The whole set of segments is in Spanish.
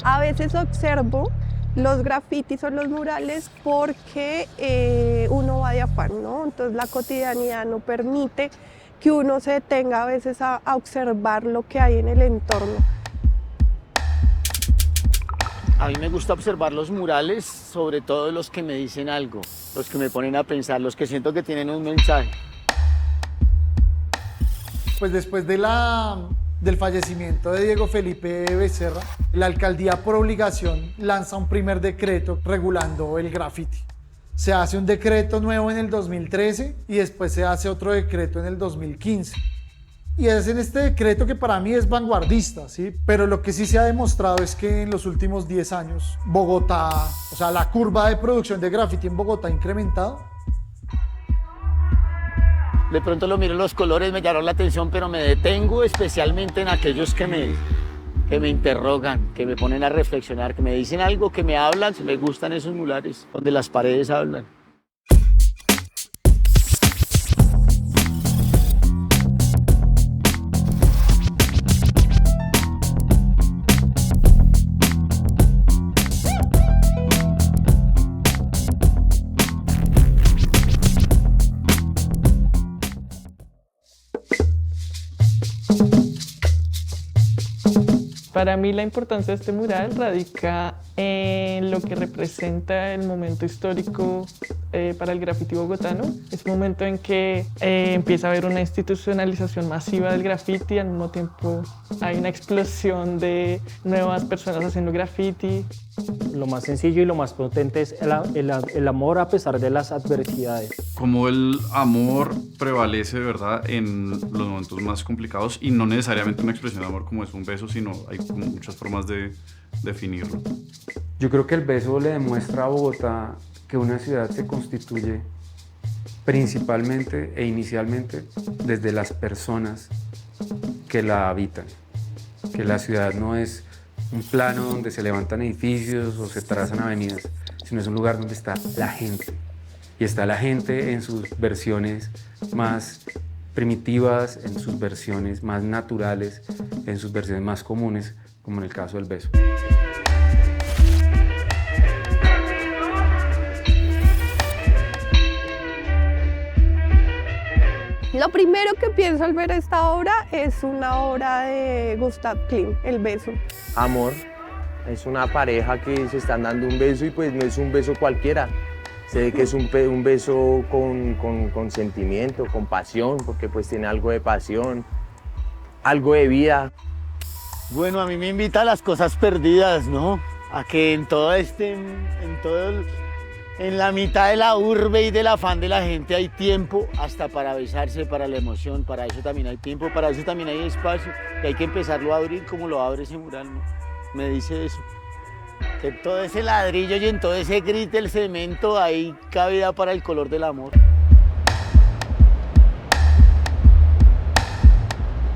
A veces observo los grafitis o los murales porque uno va de afán, ¿no? Entonces la cotidianidad no permite que uno se detenga a veces a observar lo que hay en el entorno. A mí me gusta observar los murales, sobre todo los que me dicen algo, los que me ponen a pensar, los que siento que tienen un mensaje. Pues después del fallecimiento de Diego Felipe Becerra, la alcaldía por obligación lanza un primer decreto regulando el graffiti. Se hace un decreto nuevo en el 2013 y después se hace otro decreto en el 2015. Y es en este decreto que para mí es vanguardista, ¿sí? Pero lo que sí se ha demostrado es que en los últimos 10 años Bogotá, o sea, la curva de producción de graffiti en Bogotá ha incrementado. De pronto lo miro, los colores me llamaron la atención, pero me detengo especialmente en aquellos que me interrogan, que me ponen a reflexionar, que me dicen algo, que me hablan. Me gustan esos murales donde las paredes hablan. Para mí la importancia de este mural radica en lo que representa el momento histórico para el graffiti bogotano. Es un momento en que empieza a haber una institucionalización masiva del graffiti, al mismo tiempo hay una explosión de nuevas personas haciendo graffiti. Lo más sencillo y lo más potente es el amor a pesar de las adversidades. Como el amor prevalece, ¿verdad?, en los momentos más complicados, y no necesariamente una expresión de amor como es un beso, sino hay como muchas formas de definirlo. Yo creo que el beso le demuestra a Bogotá que una ciudad se constituye principalmente e inicialmente desde las personas que la habitan, que la ciudad no es un plano donde se levantan edificios o se trazan avenidas, sino es un lugar donde está la gente. Y está la gente en sus versiones más primitivas, en sus versiones más naturales, en sus versiones más comunes, como en el caso del beso. Lo primero que pienso al ver esta obra es una obra de Gustav Klimt, El beso. Amor, es una pareja que se están dando un beso y pues no es un beso cualquiera. Se ve que es un beso con sentimiento, con pasión, porque pues tiene algo de pasión, algo de vida. Bueno, a mí me invita a las cosas perdidas, ¿no? A que en la mitad de la urbe y del afán de la gente hay tiempo hasta para besarse, para la emoción, para eso también hay tiempo, para eso también hay espacio, y hay que empezarlo a abrir como lo abre ese mural, ¿no? Me dice eso, que en todo ese ladrillo y en todo ese gris el cemento hay cabida para el color del amor.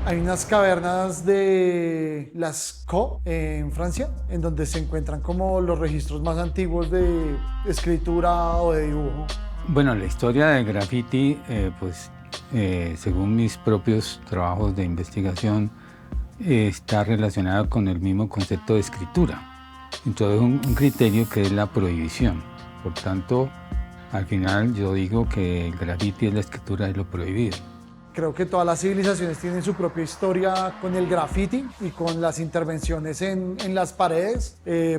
Hay unas cavernas de Lascaux en Francia, en donde se encuentran como los registros más antiguos de escritura o de dibujo. Bueno, la historia del graffiti, según mis propios trabajos de investigación, está relacionada con el mismo concepto de escritura. Entonces, un criterio que es la prohibición. Por tanto, al final yo digo que el graffiti es la escritura de lo prohibido. Creo que todas las civilizaciones tienen su propia historia con el graffiti y con las intervenciones en las paredes,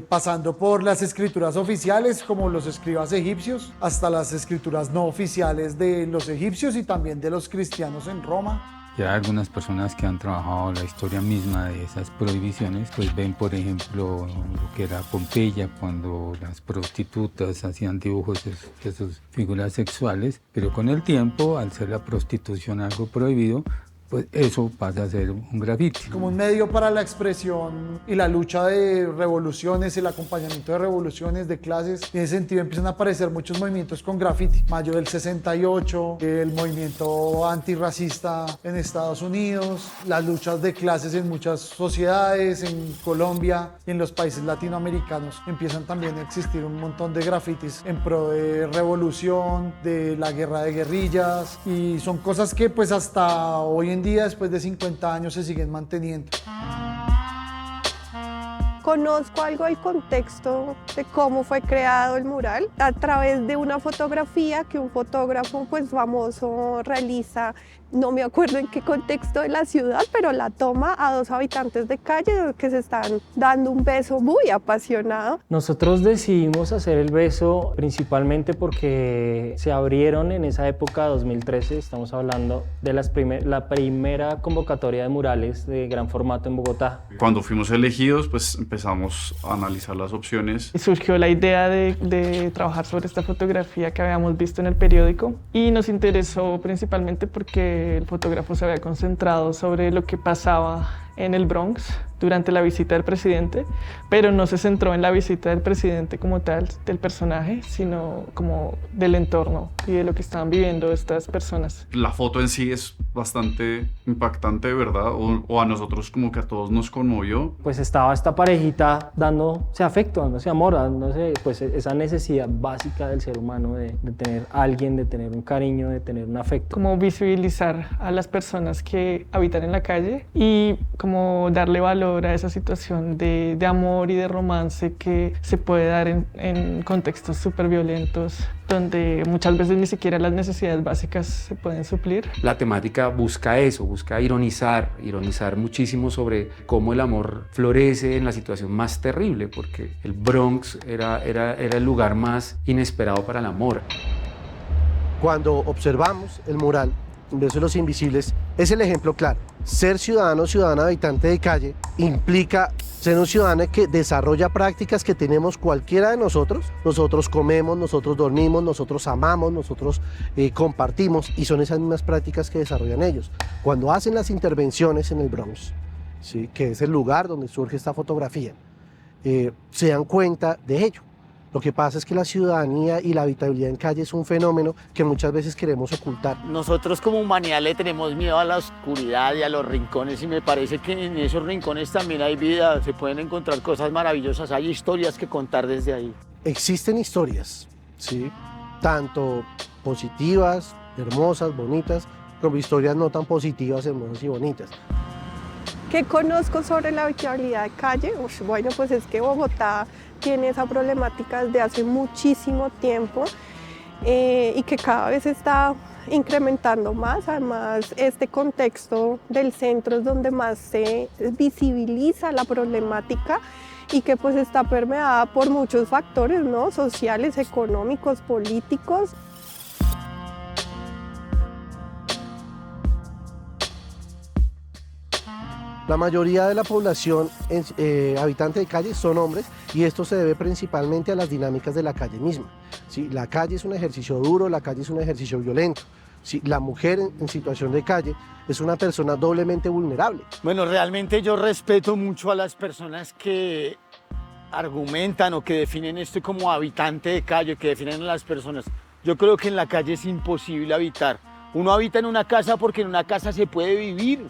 pasando por las escrituras oficiales como los escribas egipcios, hasta las escrituras no oficiales de los egipcios y también de los cristianos en Roma. Ya algunas personas que han trabajado la historia misma de esas prohibiciones, pues ven, por ejemplo, lo que era Pompeya, cuando las prostitutas hacían dibujos de sus figuras sexuales, pero con el tiempo, al ser la prostitución algo prohibido, pues eso pasa a ser un graffiti. Como un medio para la expresión y la lucha de revoluciones, el acompañamiento de revoluciones, de clases. En ese sentido empiezan a aparecer muchos movimientos con graffiti. Mayo del 68, el movimiento antirracista en Estados Unidos, las luchas de clases en muchas sociedades, en Colombia y en los países latinoamericanos. Empiezan también a existir un montón de grafitis en pro de revolución, de la guerra de guerrillas, y son cosas que pues hasta hoy en día, después de 50 años, se siguen manteniendo. Conozco algo del contexto de cómo fue creado el mural a través de una fotografía que un fotógrafo pues famoso realiza, no me acuerdo en qué contexto de la ciudad, pero la toma a dos habitantes de calle que se están dando un beso muy apasionado. Nosotros decidimos hacer el beso principalmente porque se abrieron en esa época, 2013, estamos hablando de la primera convocatoria de murales de gran formato en Bogotá. Cuando fuimos elegidos, pues empezamos a analizar las opciones. Y surgió la idea de trabajar sobre esta fotografía que habíamos visto en el periódico y nos interesó principalmente porque el fotógrafo se había concentrado sobre lo que pasaba en el Bronx durante la visita del presidente, pero no se centró en la visita del presidente como tal, del personaje, sino como del entorno y de lo que estaban viviendo estas personas. La foto en sí es bastante impactante, ¿verdad? O a nosotros como que a todos nos conmovió. Pues estaba esta parejita dándose afecto, dándose amor, dándose pues esa necesidad básica del ser humano de tener a alguien, de tener un cariño, de tener un afecto. Como visibilizar a las personas que habitan en la calle y como darle valor a esa situación de amor y de romance que se puede dar en contextos súper violentos, donde muchas veces ni siquiera las necesidades básicas se pueden suplir. La temática busca eso, busca ironizar muchísimo sobre cómo el amor florece en la situación más terrible, porque el Bronx era el lugar más inesperado para el amor. Cuando observamos el mural, Un beso de los invisibles, es el ejemplo claro. Ser ciudadano o ciudadana habitante de calle implica ser un ciudadano que desarrolla prácticas que tenemos cualquiera de nosotros. Nosotros comemos, nosotros dormimos, nosotros amamos, nosotros compartimos, y son esas mismas prácticas que desarrollan ellos. Cuando hacen las intervenciones en el Bronx, ¿sí?, que es el lugar donde surge esta fotografía, se dan cuenta de ello. Lo que pasa es que la ciudadanía y la habitabilidad en calle es un fenómeno que muchas veces queremos ocultar. Nosotros como humanidad le tenemos miedo a la oscuridad y a los rincones, y me parece que en esos rincones también hay vida, se pueden encontrar cosas maravillosas, hay historias que contar desde ahí. Existen historias, ¿sí?, tanto positivas, hermosas, bonitas, como historias no tan positivas, hermosas y bonitas. ¿Qué conozco sobre la habitabilidad de calle? Bueno, pues es que Bogotá tiene esa problemática desde hace muchísimo tiempo y que cada vez está incrementando más. Además, este contexto del centro es donde más se visibiliza la problemática y que pues está permeada por muchos factores, ¿no?, sociales, económicos, políticos. La mayoría de la población habitante de calle son hombres, y esto se debe principalmente a las dinámicas de la calle misma. ¿Sí? La calle es un ejercicio duro, la calle es un ejercicio violento. ¿Sí? La mujer en situación de calle es una persona doblemente vulnerable. Bueno, realmente yo respeto mucho a las personas que argumentan o que definen esto como habitante de calle, que definen a las personas. Yo creo que en la calle es imposible habitar. Uno habita en una casa porque en una casa se puede vivir.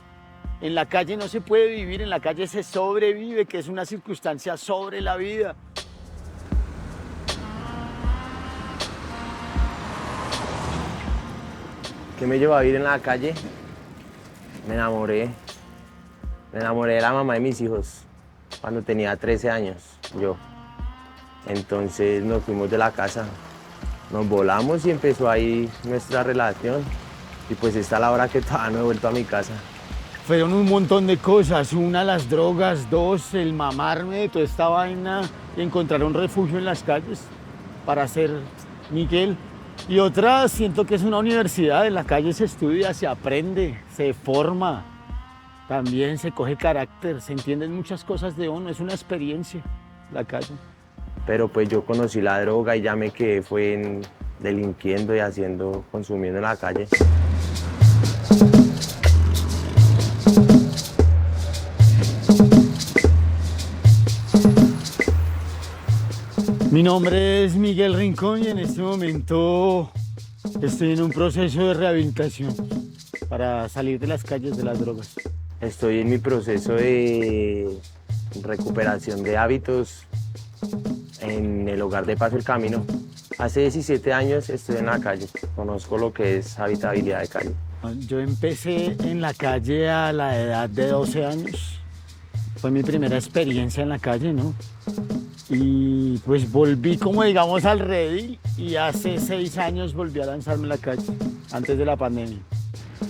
En la calle no se puede vivir, en la calle se sobrevive, que es una circunstancia sobre la vida. ¿Qué me llevó a vivir en la calle? Me enamoré de la mamá de mis hijos cuando tenía 13 años, yo. Entonces nos fuimos de la casa, nos volamos y empezó ahí nuestra relación. Y pues esta es la hora que todavía no he vuelto a mi casa. Fueron un montón de cosas, una, las drogas, dos, el mamarme de toda esta vaina y encontrar un refugio en las calles para ser Miguel. Y otra, siento que es una universidad, en la calle se estudia, se aprende, se forma, también se coge carácter, se entienden muchas cosas de uno, es una experiencia la calle. Pero pues yo conocí la droga y ya me quedé delinquiendo y consumiendo en la calle. Mi nombre es Miguel Rincón y en este momento estoy en un proceso de rehabilitación para salir de las calles de las drogas. Estoy en mi proceso de recuperación de hábitos en el hogar de Paso el Camino. Hace 17 años estoy en la calle, conozco lo que es habitabilidad de calle. Yo empecé en la calle a la edad de 12 años Fue mi primera experiencia en la calle, ¿no? Y pues volví como digamos al redil y hace 6 años volví a lanzarme en la calle, antes de la pandemia.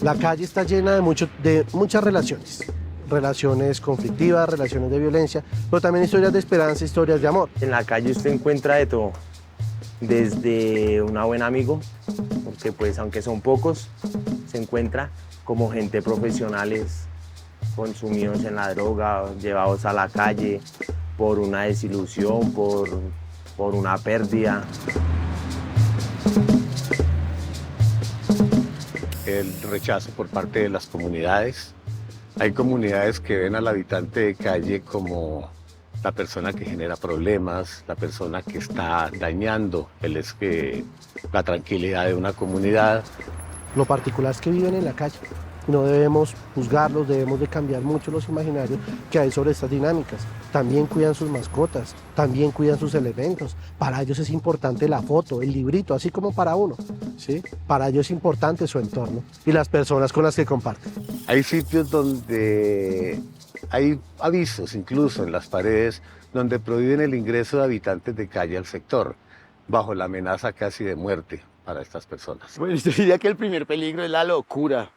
La calle está llena de muchas relaciones conflictivas, relaciones de violencia, pero también historias de esperanza, historias de amor. En la calle usted encuentra de todo, desde un buen amigo, porque pues aunque son pocos, se encuentra como gente profesionales consumidos en la droga, llevados a la calle por una desilusión, por una pérdida. El rechazo por parte de las comunidades. Hay comunidades que ven al habitante de calle como la persona que genera problemas, la persona que está dañando la tranquilidad de una comunidad. Lo particular es que viven en la calle. No debemos juzgarlos, debemos de cambiar mucho los imaginarios que hay sobre estas dinámicas. También cuidan sus mascotas, también cuidan sus elementos. Para ellos es importante la foto, el librito, así como para uno, ¿sí? Para ellos es importante su entorno y las personas con las que comparten. Hay sitios donde hay avisos, incluso en las paredes, donde prohíben el ingreso de habitantes de calle al sector, bajo la amenaza casi de muerte para estas personas. Bueno, yo diría que el primer peligro es la locura.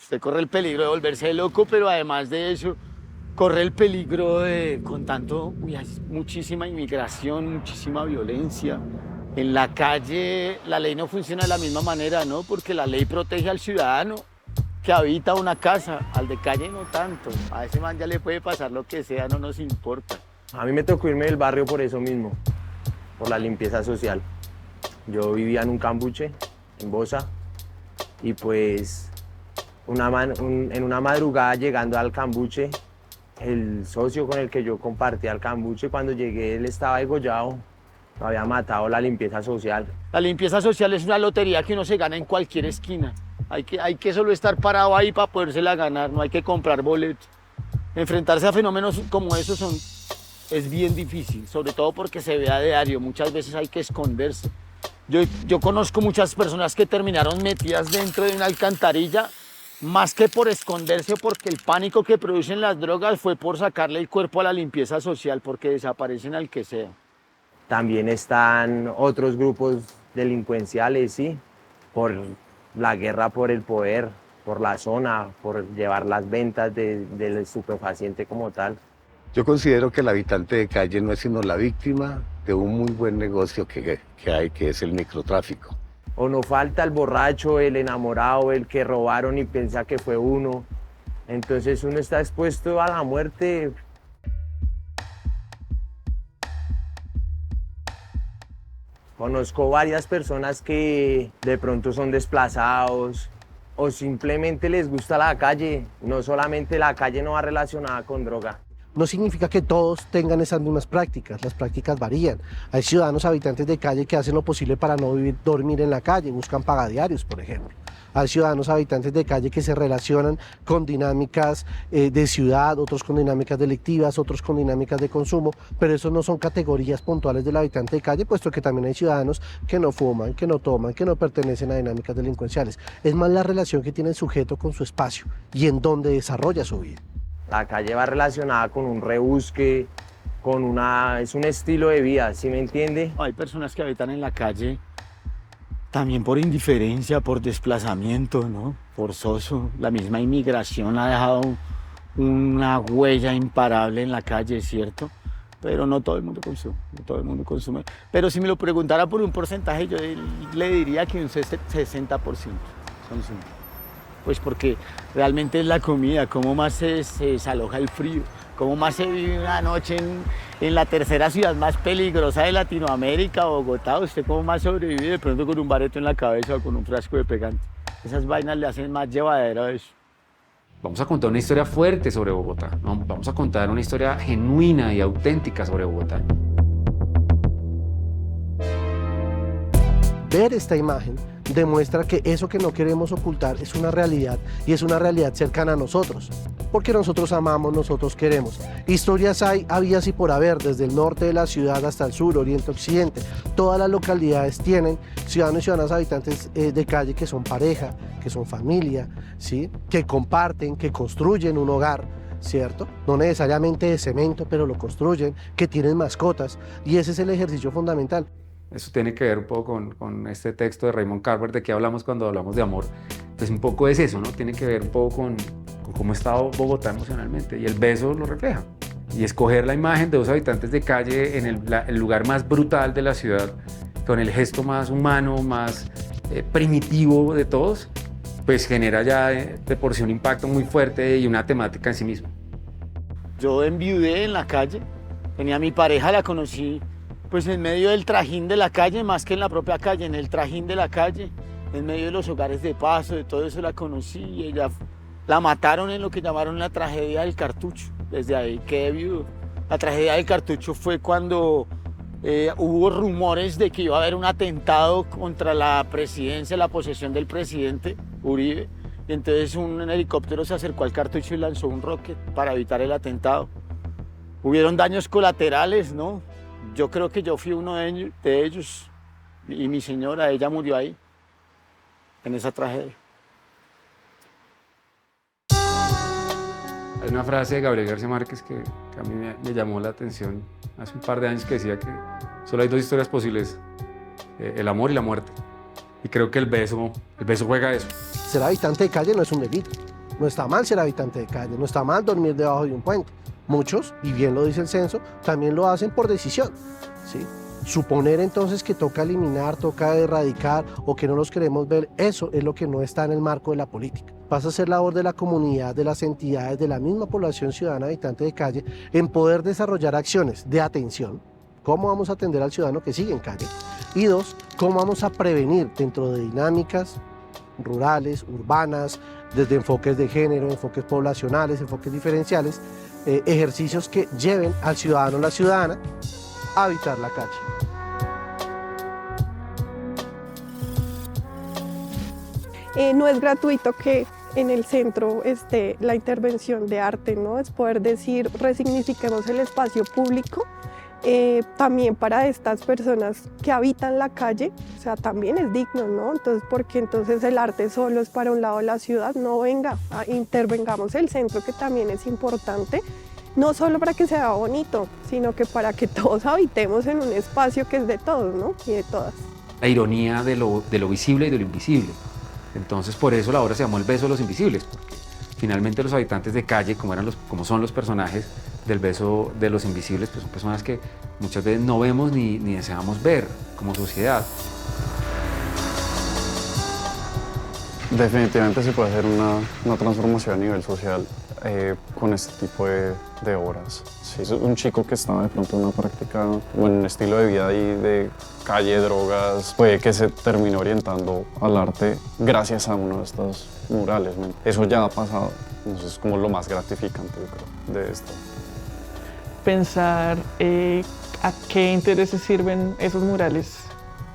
Usted corre el peligro de volverse loco, pero además de eso, corre el peligro de, hay muchísima inmigración, muchísima violencia. En la calle la ley no funciona de la misma manera, ¿no? Porque la ley protege al ciudadano que habita una casa, al de calle no tanto. A ese man ya le puede pasar lo que sea, no nos importa. A mí me tocó irme del barrio por eso mismo, por la limpieza social. Yo vivía en un cambuche, en Bosa, y pues en una madrugada llegando al cambuche, el socio con el que yo compartía el cambuche, cuando llegué él estaba degollado, lo había matado la limpieza social. La limpieza social es una lotería que uno se gana en cualquier esquina. Hay que solo estar parado ahí para podérsela ganar, no hay que comprar boletos. Enfrentarse a fenómenos como esos es bien difícil, sobre todo porque se ve a diario, muchas veces hay que esconderse. Yo conozco muchas personas que terminaron metidas dentro de una alcantarilla, más que por esconderse, porque el pánico que producen las drogas fue por sacarle el cuerpo a la limpieza social, porque desaparecen al que sea. También están otros grupos delincuenciales, sí, por la guerra por el poder, por la zona, por llevar las ventas del estupefaciente como tal. Yo considero que el habitante de calle no es sino la víctima de un muy buen negocio que hay, que es el microtráfico. O no falta el borracho, el enamorado, el que robaron y piensa que fue uno. Entonces uno está expuesto a la muerte. Conozco varias personas que de pronto son desplazados o simplemente les gusta la calle. No solamente la calle no va relacionada con droga. No significa que todos tengan esas mismas prácticas, las prácticas varían. Hay ciudadanos habitantes de calle que hacen lo posible para no dormir en la calle, buscan pagadiarios, por ejemplo. Hay ciudadanos habitantes de calle que se relacionan con dinámicas de ciudad, otros con dinámicas delictivas, otros con dinámicas de consumo, pero esos no son categorías puntuales del habitante de calle, puesto que también hay ciudadanos que no fuman, que no toman, que no pertenecen a dinámicas delincuenciales. Es más la relación que tiene el sujeto con su espacio y en dónde desarrolla su vida. La calle va relacionada con un rebusque, es un estilo de vida, ¿sí me entiende? Hay personas que habitan en la calle también por indiferencia, por desplazamiento, ¿no? Forzoso. La misma inmigración ha dejado una huella imparable en la calle, ¿cierto? Pero no todo el mundo consume, no todo el mundo consume. Pero si me lo preguntara por un porcentaje, yo le diría que un 60% consume. Pues porque realmente es la comida, cómo más se desaloja el frío, cómo más se vive una noche en la tercera ciudad más peligrosa de Latinoamérica, Bogotá, usted cómo más sobrevive de pronto con un bareto en la cabeza o con un frasco de pegante. Esas vainas le hacen más llevadero a eso. Vamos a contar una historia fuerte sobre Bogotá, ¿no? Vamos a contar una historia genuina y auténtica sobre Bogotá. Ver esta imagen demuestra que eso que no queremos ocultar es una realidad y es una realidad cercana a nosotros, porque nosotros amamos, nosotros queremos. Historias hay, habías y por haber, desde el norte de la ciudad hasta el sur, oriente, occidente. Todas las localidades tienen ciudadanos y ciudadanas habitantes de calle que son pareja, que son familia, ¿sí? Que comparten, que construyen un hogar, ¿cierto? No necesariamente de cemento, pero lo construyen, que tienen mascotas, y ese es el ejercicio fundamental. Eso tiene que ver un poco con este texto de Raymond Carver, de qué hablamos cuando hablamos de amor. Pues un poco es eso, ¿no? Tiene que ver un poco con cómo está Bogotá emocionalmente, y el beso lo refleja. Y escoger la imagen de dos habitantes de calle en el lugar más brutal de la ciudad, con el gesto más humano, más primitivo de todos, pues genera ya de por sí un impacto muy fuerte y una temática en sí mismo. Yo enviudé en la calle, tenía a mi pareja, la conocí pues en medio del trajín de la calle, más que en la propia calle, en el trajín de la calle, en medio de los hogares de paso, de todo eso la conocí, y ella la mataron en lo que llamaron la tragedia del Cartucho. Desde ahí quedé viudo. La tragedia del Cartucho fue cuando hubo rumores de que iba a haber un atentado contra la presidencia, la posesión del presidente Uribe. Y entonces un helicóptero se acercó al Cartucho y lanzó un rocket para evitar el atentado. Hubieron daños colaterales, ¿no? Yo creo que yo fui uno de ellos. Y mi señora, ella murió ahí, en esa tragedia. Hay una frase de Gabriel García Márquez que a mí me llamó la atención hace un par de años, que decía que solo hay dos historias posibles, el amor y la muerte. Y creo que el beso juega eso. Ser habitante de calle no es un delito. No está mal ser habitante de calle, no está mal dormir debajo de un puente. Muchos, y bien lo dice el censo, también lo hacen por decisión, ¿sí? Suponer entonces que toca eliminar, toca erradicar o que no los queremos ver, eso es lo que no está en el marco de la política. Pasa a ser labor de la comunidad, de las entidades, de la misma población ciudadana habitante de calle, en poder desarrollar acciones de atención. ¿Cómo vamos a atender al ciudadano que sigue en calle? Y dos, ¿cómo vamos a prevenir dentro de dinámicas rurales, urbanas, desde enfoques de género, enfoques poblacionales, enfoques diferenciales, ejercicios que lleven al ciudadano o la ciudadana a habitar la calle? No es gratuito que en el centro esté la intervención de arte, ¿no? Es poder decir, resignifiquemos el espacio público, también para estas personas que habitan la calle, o sea, también es digno, ¿no? Entonces, ¿por qué entonces el arte solo es para un lado de la ciudad? No, venga, intervengamos el centro, que también es importante, no solo para que sea bonito, sino que para que todos habitemos en un espacio que es de todos, ¿no? Y de todas. La ironía de lo visible y de lo invisible. Entonces, por eso la obra se llamó El beso de los invisibles, porque finalmente los habitantes de calle, como son los personajes del beso de los invisibles, pues son personas que muchas veces no vemos ni deseamos ver como sociedad. Definitivamente se puede hacer una transformación a nivel social con este tipo de obras. Sí, es un chico que está de pronto en una práctica o en un estilo de vida ahí de calle, drogas, puede que se termine orientando al arte gracias a uno de estos murales, ¿no? Eso ya ha pasado, entonces es como lo más gratificante, yo creo, de esto. Pensar a qué intereses sirven esos murales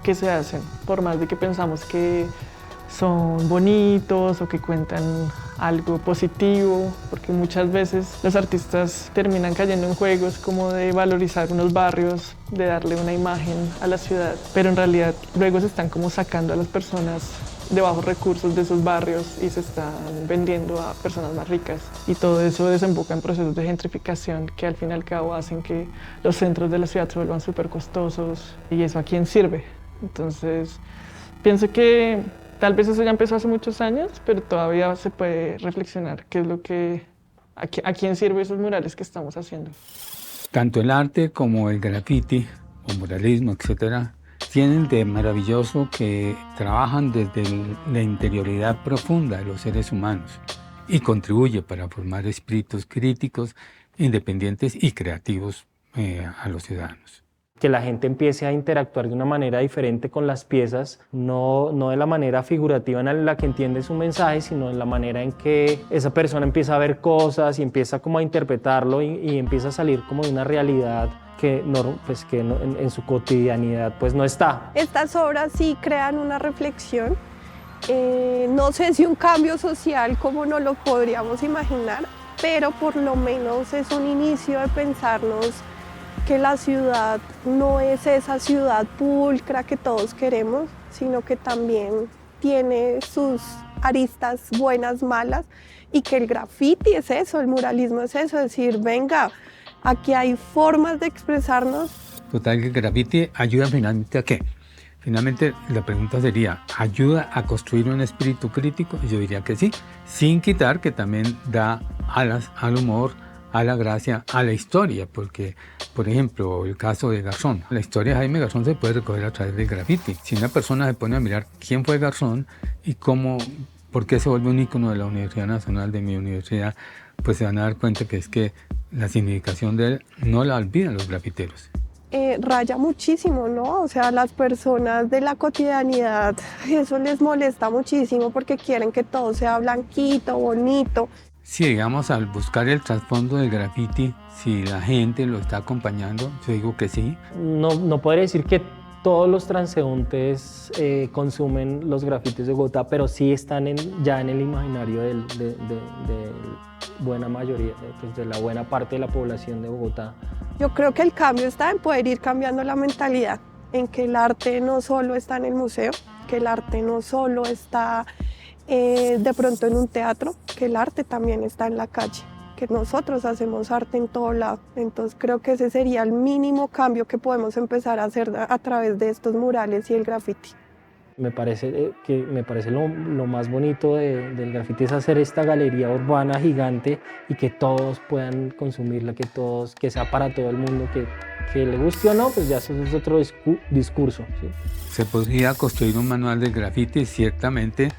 que se hacen, por más de que pensamos que son bonitos o que cuentan algo positivo, porque muchas veces los artistas terminan cayendo en juegos como de valorizar unos barrios, de darle una imagen a la ciudad, pero en realidad luego se están como sacando a las personas de bajos recursos de esos barrios y se están vendiendo a personas más ricas, y todo eso desemboca en procesos de gentrificación que al fin y al cabo hacen que los centros de la ciudad se vuelvan súper costosos. ¿Y eso a quién sirve? Entonces pienso que tal vez eso ya empezó hace muchos años, pero todavía se puede reflexionar qué es lo que, a quién sirven esos murales que estamos haciendo. Tanto el arte como el graffiti, o muralismo, etcétera, tienen de maravilloso que trabajan desde la interioridad profunda de los seres humanos y contribuye para formar espíritus críticos, independientes y creativos a los ciudadanos. Que la gente empiece a interactuar de una manera diferente con las piezas, no de la manera figurativa en la que entiende su mensaje, sino en la manera en que esa persona empieza a ver cosas y empieza como a interpretarlo y empieza a salir como de una realidad que en su cotidianidad pues no está. Estas obras sí crean una reflexión, no sé si un cambio social como no lo podríamos imaginar, pero por lo menos es un inicio de pensarnos que la ciudad no es esa ciudad pulcra que todos queremos, sino que también tiene sus aristas buenas, malas, y que el graffiti es eso, el muralismo es eso, decir, venga, aquí hay formas de expresarnos. Total, que el graffiti ayuda finalmente ¿a qué? Finalmente la pregunta sería, ¿ayuda a construir un espíritu crítico? Y yo diría que sí, sin quitar que también da alas al humor, a la gracia, a la historia, porque, por ejemplo, el caso de Garzón, la historia de Jaime Garzón se puede recoger a través del graffiti. Si una persona se pone a mirar quién fue Garzón y por qué se vuelve un ícono de la Universidad Nacional, de mi universidad, pues se van a dar cuenta que es que la significación de él no la olvidan los grafiteros. Raya muchísimo, ¿no? O sea, las personas de la cotidianidad, eso les molesta muchísimo porque quieren que todo sea blanquito, bonito. Sí, digamos, al buscar el trasfondo del graffiti, si la gente lo está acompañando, yo digo que sí. No podría decir que todos los transeúntes consumen los grafitis de Bogotá, pero sí están ya en el imaginario de buena mayoría, pues de la buena parte de la población de Bogotá. Yo creo que el cambio está en poder ir cambiando la mentalidad, en que el arte no solo está en el museo, que el arte no solo está de pronto en un teatro, que el arte también está en la calle, que nosotros hacemos arte en todo lado. Entonces creo que ese sería el mínimo cambio que podemos empezar a hacer a través de estos murales y el graffiti. Me parece lo más bonito del graffiti es hacer esta galería urbana gigante y que todos puedan consumirla, que sea para todo el mundo, que le guste o no, pues ya eso es otro discurso, ¿sí? Se podría construir un manual del graffiti, ciertamente,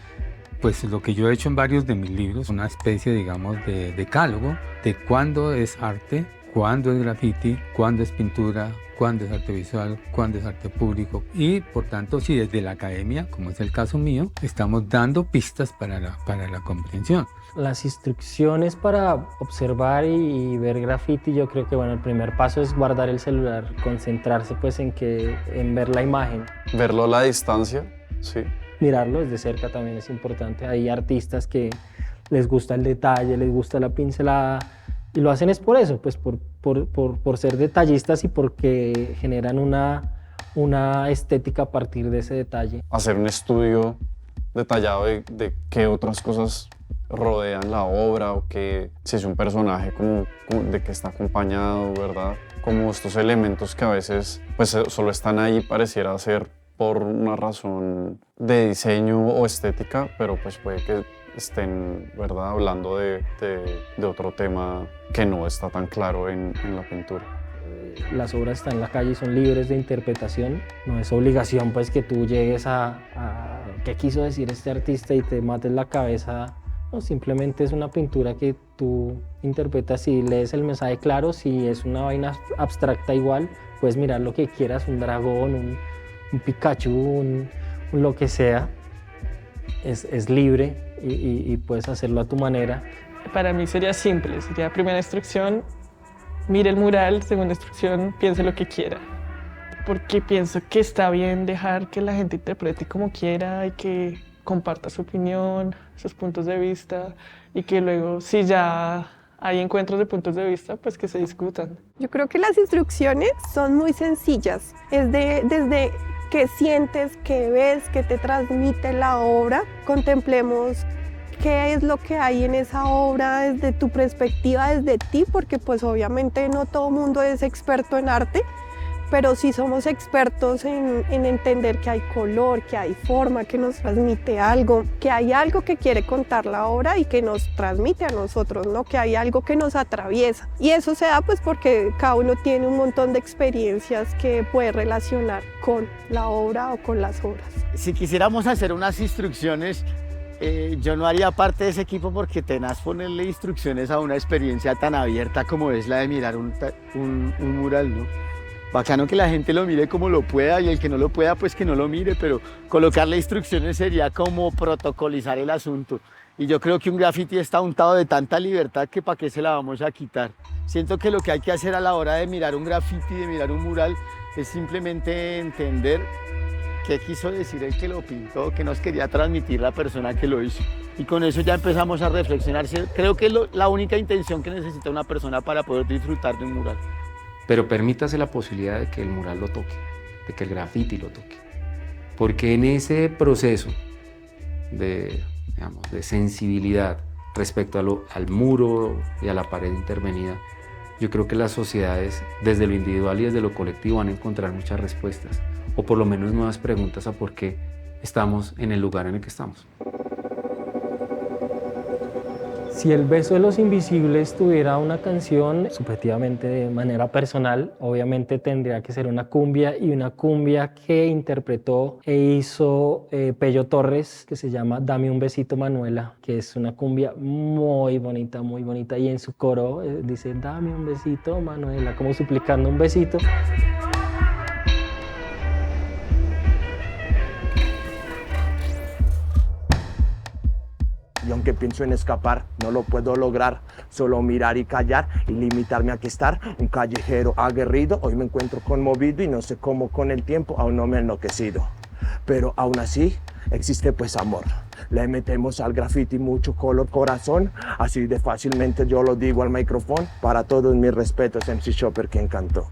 pues lo que yo he hecho en varios de mis libros, una especie, digamos, de decálogo de cuándo es arte, cuándo es graffiti, cuándo es pintura, cuándo es arte visual, cuándo es arte público y por tanto si desde la academia, como es el caso mío, estamos dando pistas para la comprensión. Las instrucciones para observar y ver graffiti, yo creo que bueno, el primer paso es guardar el celular, concentrarse pues en ver la imagen. Verlo a la distancia, sí. Mirarlo desde cerca también es importante. Hay artistas que les gusta el detalle, les gusta la pincelada y lo hacen es por eso, pues por ser detallistas y porque generan una estética a partir de ese detalle. Hacer un estudio detallado de qué otras cosas rodean la obra o si es un personaje como de que está acompañado, ¿verdad? Como estos elementos que a veces pues solo están ahí, pareciera ser por una razón de diseño o estética, pero pues puede que estén, ¿verdad?, hablando de otro tema que no está tan claro en la pintura. Las obras están en la calle y son libres de interpretación. No es obligación pues que tú llegues a qué quiso decir este artista y te mates la cabeza. No, simplemente es una pintura que tú interpretas y lees el mensaje claro. Si es una vaina abstracta igual, puedes mirar lo que quieras, un dragón, un Pikachu, un lo que sea. Es libre y puedes hacerlo a tu manera. Para mí sería simple, sería primera instrucción, mire el mural, segunda instrucción, piense lo que quiera. Porque pienso que está bien dejar que la gente interprete como quiera y que comparta su opinión, sus puntos de vista y que luego, si ya hay encuentros de puntos de vista, pues que se discutan. Yo creo que las instrucciones son muy sencillas, es desde qué sientes, qué ves, qué te transmite la obra. Contemplemos qué es lo que hay en esa obra desde tu perspectiva, desde ti, porque pues obviamente no todo mundo es experto en arte, pero sí somos expertos en entender que hay color, que hay forma, que nos transmite algo, que hay algo que quiere contar la obra y que nos transmite a nosotros, ¿no? Que hay algo que nos atraviesa. Y eso se da pues porque cada uno tiene un montón de experiencias que puede relacionar con la obra o con las obras. Si quisiéramos hacer unas instrucciones, yo no haría parte de ese equipo porque tenaz ponerle instrucciones a una experiencia tan abierta como es la de mirar un mural, ¿no? Bacano que la gente lo mire como lo pueda y el que no lo pueda pues que no lo mire, pero colocarle instrucciones sería como protocolizar el asunto. Y yo creo que un graffiti está untado de tanta libertad que para qué se la vamos a quitar. Siento que lo que hay que hacer a la hora de mirar un graffiti, de mirar un mural, es simplemente entender qué quiso decir el que lo pintó, qué nos quería transmitir la persona que lo hizo. Y con eso ya empezamos a reflexionar. Creo que es la única intención que necesita una persona para poder disfrutar de un mural. Pero permítase la posibilidad de que el mural lo toque, de que el graffiti lo toque. Porque en ese proceso de digamos, de sensibilidad respecto al muro y a la pared intervenida, yo creo que las sociedades, desde lo individual y desde lo colectivo, van a encontrar muchas respuestas, o por lo menos nuevas preguntas a por qué estamos en el lugar en el que estamos. Si El beso de los invisibles tuviera una canción, subjetivamente de manera personal, obviamente tendría que ser una cumbia, y una cumbia que interpretó e hizo Pello Torres, que se llama Dame un besito Manuela, que es una cumbia muy bonita, y en su coro dice Dame un besito Manuela, como suplicando un besito. Y aunque pienso en escapar, no lo puedo lograr. Solo mirar y callar y limitarme a que estar un callejero aguerrido. Hoy me encuentro conmovido y no sé cómo con el tiempo aún no me he enloquecido. Pero aún así existe pues amor. Le metemos al graffiti mucho color, corazón. Así de fácilmente yo lo digo al micrófono. Para todos mis respetos, MC Chopper, quien cantó.